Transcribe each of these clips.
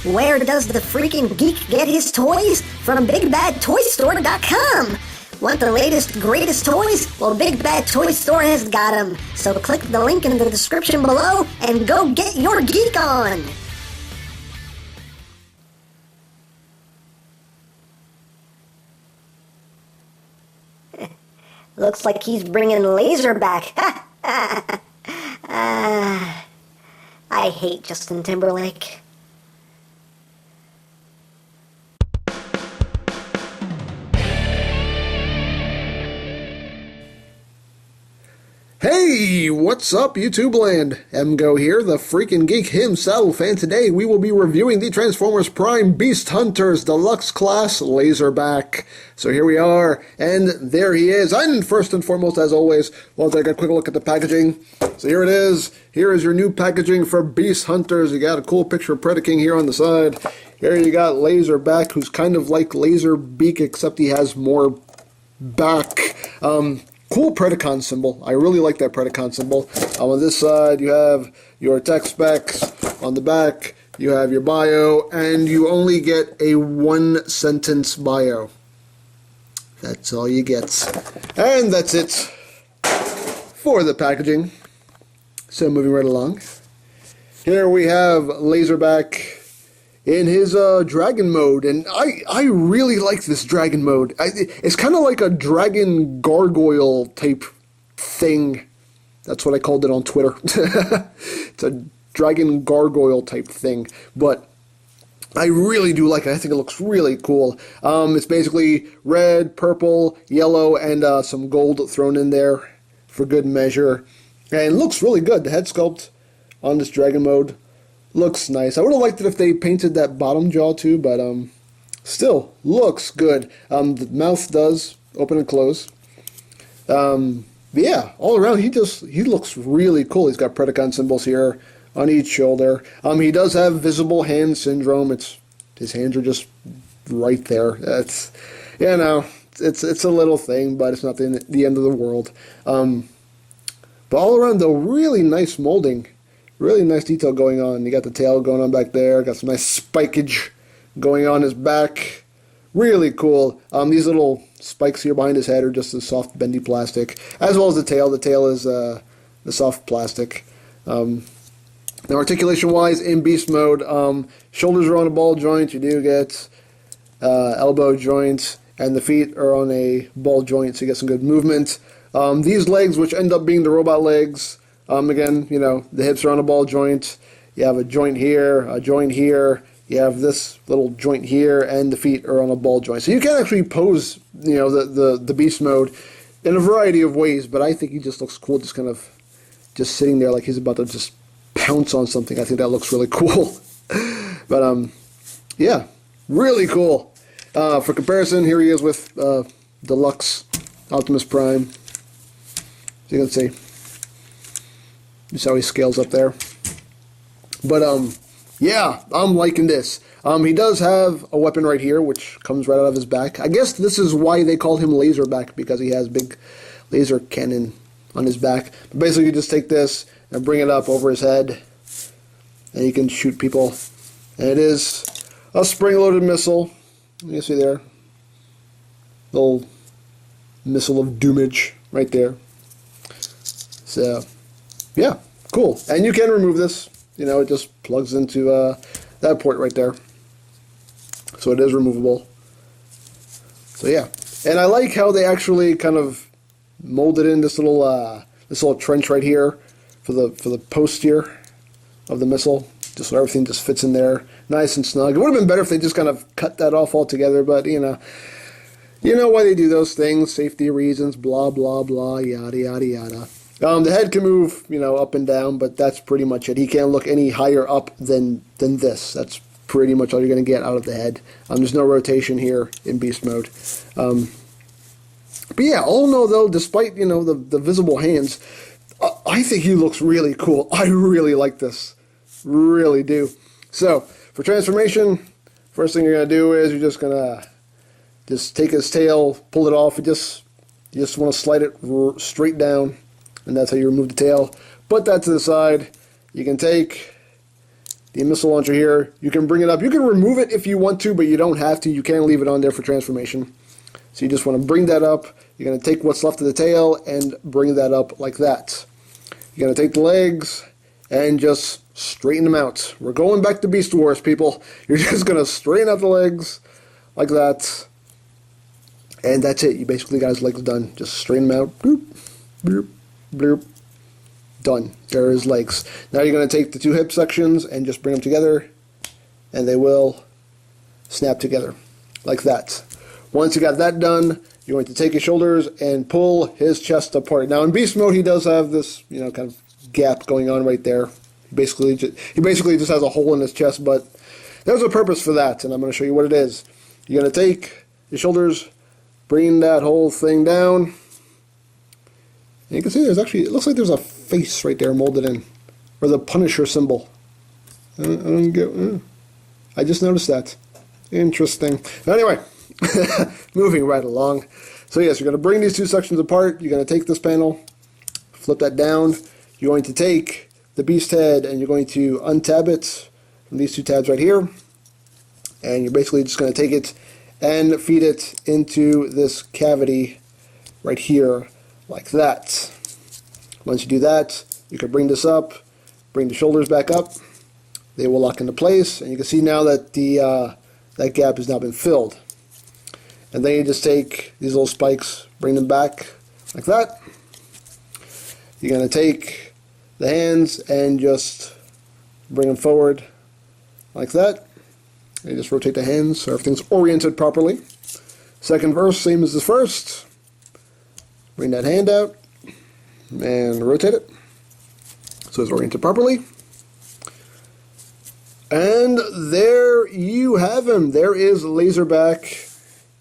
Where does the freaking geek get his toys? From BigBadToyStore.com. Want the latest, greatest toys? Well, Big Bad Toy Store has got them. So click the link in the description below and go get your geek on. Looks like he's bringing Laser back. I hate Justin Timberlake. Hey, what's up, YouTube land? MGO here, the freaking geek himself, and today we will be reviewing the Transformers Prime Beast Hunters Deluxe Class Laserback. So here we are, and there he is. And first and foremost, as always, we'll take a quick look at the packaging. So here it is. Here is your new packaging for Beast Hunters. You got a cool picture of Predaking here on the side. Here you got Laserback, who's kind of like Laserbeak, except he has more back. Cool Predacon symbol. I really like that Predacon symbol. On this side, you have your tech specs. On the back, you have your bio, and you only get a one-sentence bio. That's all you get. And that's it for the packaging. So moving right along. Here we have Laserback in his dragon mode, and I really like this dragon mode. It's kind of like a dragon gargoyle type thing. That's what I called it on Twitter. It's a dragon gargoyle type thing, but I really do like it. I think it looks really cool. It's basically red, purple, yellow, and some gold thrown in there for good measure, and it looks really good. The head sculpt on this dragon mode looks nice. I would have liked it if they painted that bottom jaw too, but still looks good. The mouth does open and close. But yeah, all around he looks really cool. He's got Predacon symbols here on each shoulder. He does have visible hand syndrome. His hands are just right there. It's it's a little thing, but it's not the end of the world. But all around though, really nice molding. Really nice detail going on. You got the tail going on back there. Got some nice spikage going on his back. Really cool. These little spikes here behind his head are just the soft, bendy plastic, as well as the tail. The tail is the soft plastic. Now, articulation-wise, in beast mode, shoulders are on a ball joint. You do get elbow joints, and the feet are on a ball joint, so you get some good movement. These legs, which end up being the robot legs, again, you know, the hips are on a ball joint. You have a joint here, a joint here. You have this little joint here, and the feet are on a ball joint. So you can actually pose, you know, the beast mode in a variety of ways. But I think he just looks cool, just kind of just sitting there like he's about to just pounce on something. I think that looks really cool. But yeah, really cool. For comparison, here he is with Deluxe Optimus Prime. So you can see. Just how he scales up there. But, yeah, I'm liking this. He does have a weapon right here, which comes right out of his back. I guess this is why they call him Laserback, because he has big laser cannon on his back. But basically, you just take this and bring it up over his head, and you can shoot people. And it is a spring-loaded missile. You see there. Little missile of doomage right there. So yeah, cool. And you can remove this. You know, it just plugs into that port right there. So it is removable. So yeah. And I like how they actually kind of molded in this little trench right here for the post here of the missile. Just so everything just fits in there nice and snug. It would have been better if they just kind of cut that off altogether, but you know why they do those things, safety reasons, blah blah blah, yada yada yada. The head can move, you know, up and down, but that's pretty much it. He can't look any higher up than this. That's pretty much all you're going to get out of the head. There's no rotation here in beast mode. But yeah, all in all, though, despite, you know, the visible hands, I think he looks really cool. I really like this. Really do. So, for transformation, first thing you're going to do is you're just going to just take his tail, pull it off, you just want to slide it straight down. And that's how you remove the tail. Put that to the side. You can take the missile launcher here. You can bring it up. You can remove it if you want to, but you don't have to. You can leave it on there for transformation. So you just want to bring that up. You're going to take what's left of the tail and bring that up like that. You're going to take the legs and just straighten them out. We're going back to Beast Wars, people. You're just going to straighten out the legs like that. And that's it. You basically got his legs done. Just straighten them out. Bloop, bloop, bloop. Done. There are his legs. Now you're going to take the two hip sections and just bring them together. And they will snap together like that. Once you got that done, you're going to take his shoulders and pull his chest apart. Now in Beast Mode, he does have this, kind of gap going on right there. He basically just has a hole in his chest, but there's a purpose for that, and I'm going to show you what it is. You're going to take his shoulders, bring that whole thing down. And you can see it looks like there's a face right there molded in, or the Punisher symbol. I just noticed that. Interesting. Anyway, moving right along. So yes, you're going to bring these two sections apart. You're going to take this panel, flip that down. You're going to take the beast head and you're going to untab it from these two tabs right here. And you're basically just going to take it and feed it into this cavity right here like that. Once you do that, you can bring this up, bring the shoulders back up. They will lock into place, and you can see now that that gap has now been filled. And then you just take these little spikes, bring them back like that. You're going to take the hands and just bring them forward like that. And you just rotate the hands so everything's oriented properly. Second verse, same as the first. Bring that hand out and rotate it so it's oriented properly. And there you have him. There is Laserback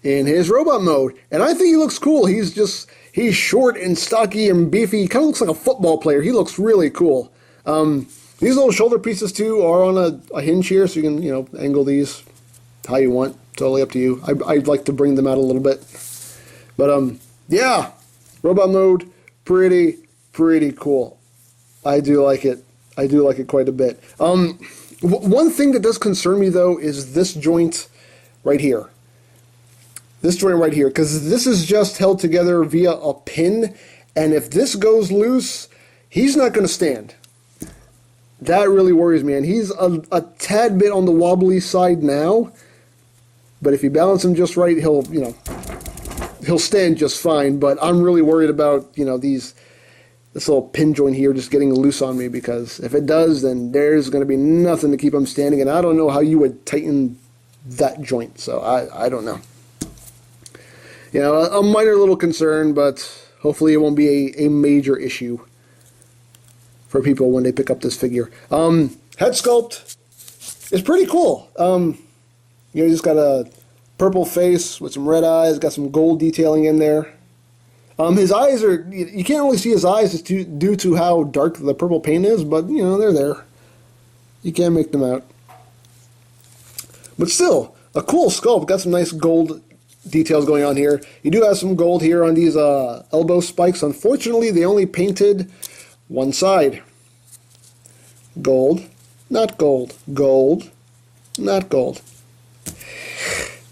in his robot mode. And I think he looks cool. He's short and stocky and beefy. He kind of looks like a football player. He looks really cool. These little shoulder pieces, too, are on a hinge here, so you can, angle these how you want. Totally up to you. I'd like to bring them out a little bit. But, yeah, robot mode, pretty cool. I do like it. I do like it quite a bit. One thing that does concern me, though, is this joint right here. This joint right here, because this is just held together via a pin, and if this goes loose, he's not going to stand. That really worries me, and he's a tad bit on the wobbly side now, but if you balance him just right, he'll stand just fine, but I'm really worried about, this little pin joint here just getting loose on me, because if it does, then there's going to be nothing to keep him standing, and I don't know how you would tighten that joint, so I don't know. A minor little concern, but hopefully it won't be a major issue for people when they pick up this figure. Head sculpt is pretty cool. You just got a purple face with some red eyes, got some gold detailing in there. His eyes are, you can't really see his eyes due to how dark the purple paint is, but, they're there. You can't make them out. But still, a cool sculpt. Got some nice gold details going on here. You do have some gold here on these elbow spikes. Unfortunately, they only painted one side. Gold, not gold. Gold, not gold.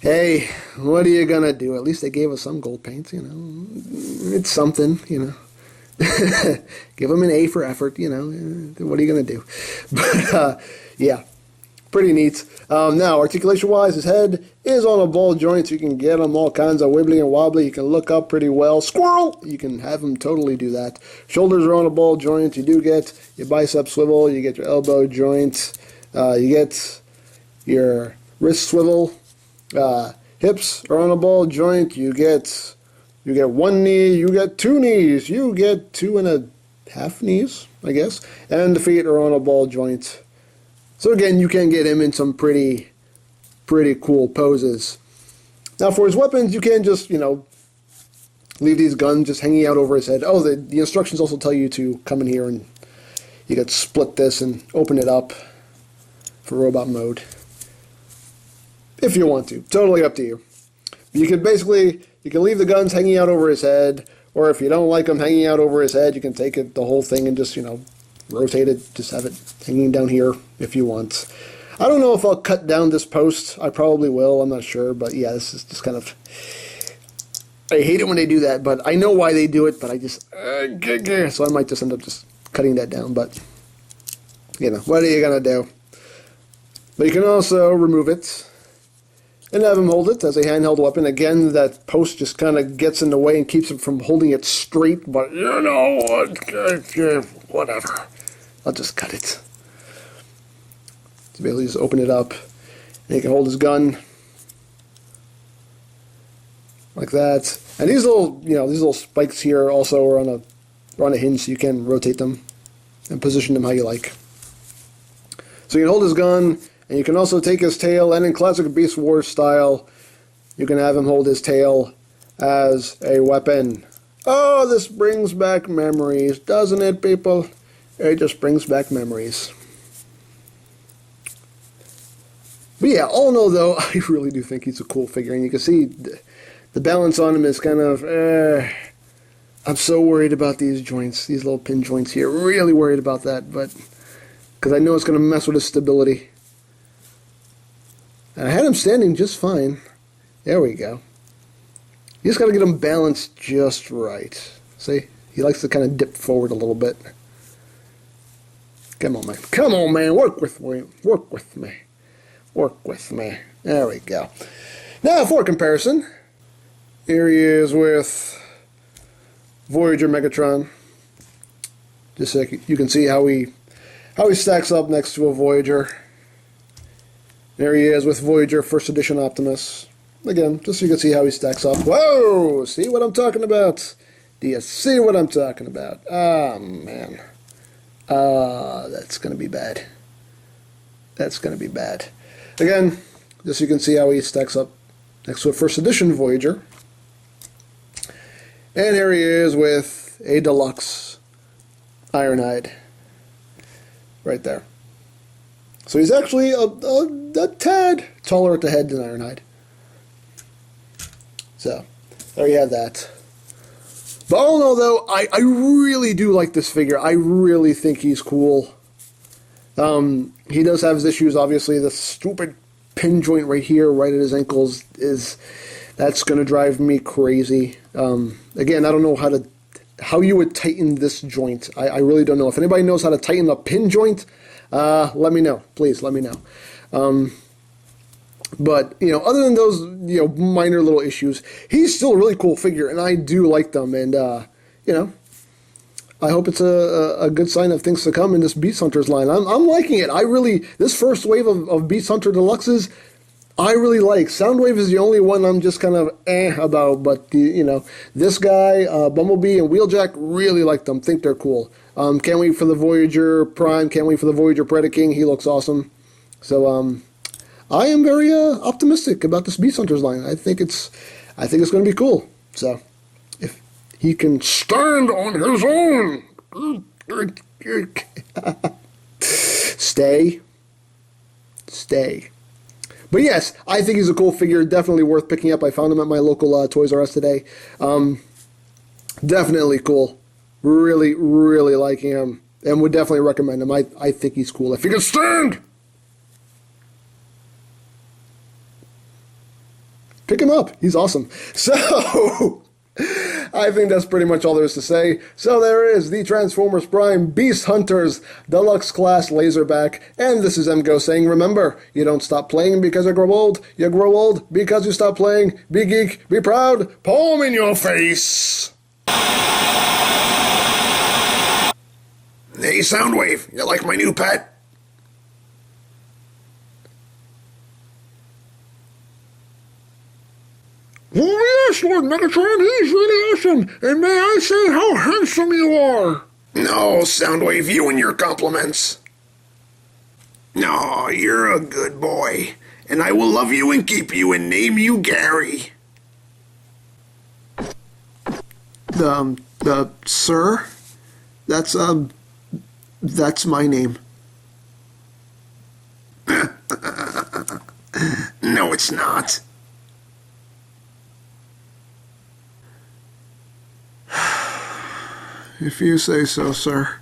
Hey, what are you going to do? At least they gave us some gold paints, It's something, Give them an A for effort, What are you going to do? But, yeah, pretty neat. Now, articulation-wise, his head is on a ball joint, so you can get him all kinds of wibbly and wobbly. He can look up pretty well. Squirrel! You can have him totally do that. Shoulders are on a ball joint. You do get your bicep swivel. You get your elbow joint. You get your wrist swivel. Hips are on a ball joint. You get one knee. You get two knees. You get 2.5 knees, I guess. And the feet are on a ball joint. So again, you can get him in some pretty cool poses. Now for his weapons, you can just, leave these guns just hanging out over his head. Oh, the instructions also tell you to come in here and you can split this and open it up for robot mode. If you want to. Totally up to you. You can leave the guns hanging out over his head, or if you don't like them hanging out over his head, you can take the whole thing and just, rotate it, just have it hanging down here if you want. I don't know if I'll cut down this post. I probably will, I'm not sure, but yeah, this is just kind of... I hate it when they do that, but I know why they do it, but I just... so I might just end up just cutting that down, but... You know, what are you gonna do? But you can also remove it and have him hold it as a handheld weapon. Again, that post just kind of gets in the way and keeps him from holding it straight, but you know what, whatever. I'll just cut it. So basically just open it up, and he can hold his gun like that. And these little, these little spikes here also are on a hinge, so you can rotate them and position them how you like. So you can hold his gun, and you can also take his tail, and in classic Beast Wars style, you can have him hold his tail as a weapon. Oh, this brings back memories, doesn't it, people? It just brings back memories. But yeah, all in all, though, I really do think he's a cool figure, and you can see the balance on him is kind of, I'm so worried about these joints, these little pin joints here, really worried about that, but because I know it's going to mess with his stability. And I had him standing just fine. There we go. You just got to get him balanced just right. See? He likes to kind of dip forward a little bit. Come on, man. Come on, man. Work with me. Work with me. Work with me. There we go. Now, for comparison, here he is with Voyager Megatron. Just so you can see how he stacks up next to a Voyager. There he is with Voyager First Edition Optimus. Again, just so you can see how he stacks up. Whoa! See what I'm talking about? Do you see what I'm talking about? Ah, man. That's going to be bad. That's going to be bad. Again, just so you can see how he stacks up next to a First Edition Voyager. And here he is with a deluxe Ironhide. Right there. So he's actually a tad taller at the head than Ironhide. So, there you have that. But all in all, though, I really do like this figure. I really think he's cool. He does have his issues, obviously. The stupid pin joint right here, right at his ankles, that's going to drive me crazy. Again, I don't know how you would tighten this joint. I really don't know. If anybody knows how to tighten a pin joint, let me know. Please, let me know. But, other than those, minor little issues, he's still a really cool figure, and I do like them. And, I hope it's a good sign of things to come in this Beast Hunters line. I'm liking it. This first wave of Beast Hunter Deluxes, I really like. Soundwave is the only one I'm just kind of about, but, this guy, Bumblebee and Wheeljack, really like them, think they're cool. Can't wait for the Voyager Prime, can't wait for the Voyager Predaking, he looks awesome. So, I am very optimistic about this Beast Hunters line. I think it's going to be cool. So, if he can stand on his own, stay. But yes, I think he's a cool figure, definitely worth picking up. I found him at my local Toys R Us today. Definitely cool. Really, really liking him, and would definitely recommend him. I think he's cool. If he can stand! Pick him up. He's awesome. So, I think that's pretty much all there is to say. So there is the Transformers Prime Beast Hunters Deluxe Class Laserback. And this is MGO saying, remember, you don't stop playing because you grow old. You grow old because you stop playing. Be geek, be proud, palm in your face. Hey, Soundwave, you like my new pet? Oh yes, Lord Megatron, he's really awesome, and may I say how handsome you are? No, Soundwave, you and your compliments. No, you're a good boy, and I will love you and keep you and name you Gary. Sir? That's my name. No, it's not. If you say so, sir.